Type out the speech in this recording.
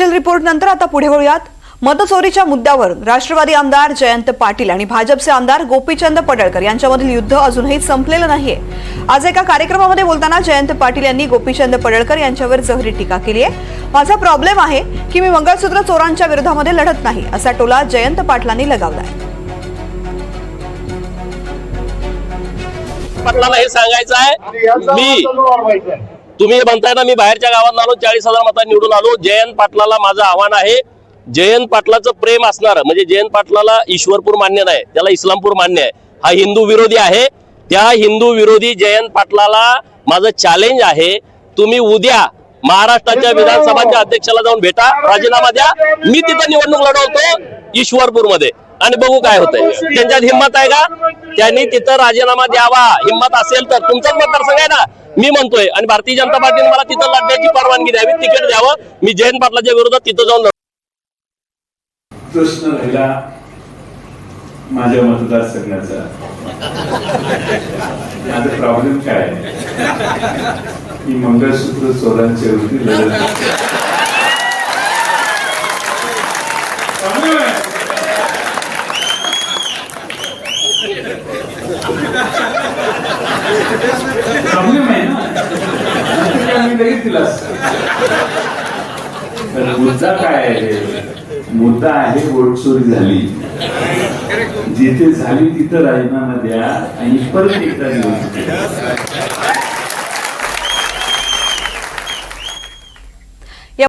Report नंतर आता पुढे वळूयात. मतचोरीच्या मुद्द्यावर राष्ट्रवादी आमदार जयंत पाटील आणि भाजपचे आमदार गोपीचंद पडळकर यांच्यामधील युद्ध अजूनही संपलेलं नाहीये. आज एका कार्यक्रमामध्ये बोलताना जयंत पाटील यांनी गोपीचंद पडळकर यांच्यावर जहरी टीका केली आहे. माझा प्रॉब्लेम आहे की मी मंगळसूत्र चोरांच्या विरोधामध्ये लढत नाही, असा टोला जयंत पाटलांनी लगावलाय. पाटलाला हे सांगायचं आहे, तुम्ही म्हणताय ना मी बाहेरच्या गावात आलो 40,000 मतांनी निवडून आलो. जयंत पाटलाला माझं आव्हान आहे, जयंत पाटलाचं प्रेम असणार म्हणजे जयंत पाटलाला ईश्वरपूर मान्य नाही, त्याला इस्लामपूर मान्य आहे. हा हिंदू विरोधी आहे. त्या हिंदू विरोधी जयंत पाटलाला माझं चॅलेंज आहे, तुम्ही उद्या महाराष्ट्राच्या विधानसभाच्या अध्यक्षाला जाऊन भेटा, राजीनामा द्या. मी तिथं निवडणूक लढवतो ईश्वरपूर मध्ये आणि बघू काय होतंय. त्यांच्यात हिंमत आहे का? त्यांनी तिथं राजीनामा द्यावा. हिंमत असेल तर तुमचाच मतदारसंघ आहे ना, मी म्हणतोय. आणि भारतीय जनता पार्टीने मला तिथं लढण्याची परवानगी द्यावी, तिकीट द्यावं. मी जयंत पाटलाच्या विरोधात तिथं जाऊन प्रश्न राहिला माझ्या मतदारसंघाचा. माझा प्रॉब्लेम काय आहे? मी मंगळसूत्र चोरांच्या विरोधी लढत. प्रॉब्लेम आहे ना, मी लगेच दिला. तर मुद्दा काय आहे? मुद्दा आहे वोट चोरी झाली, जिथे झाली तिथं राजीनामा द्या आणि परत एकदा निवडणूक.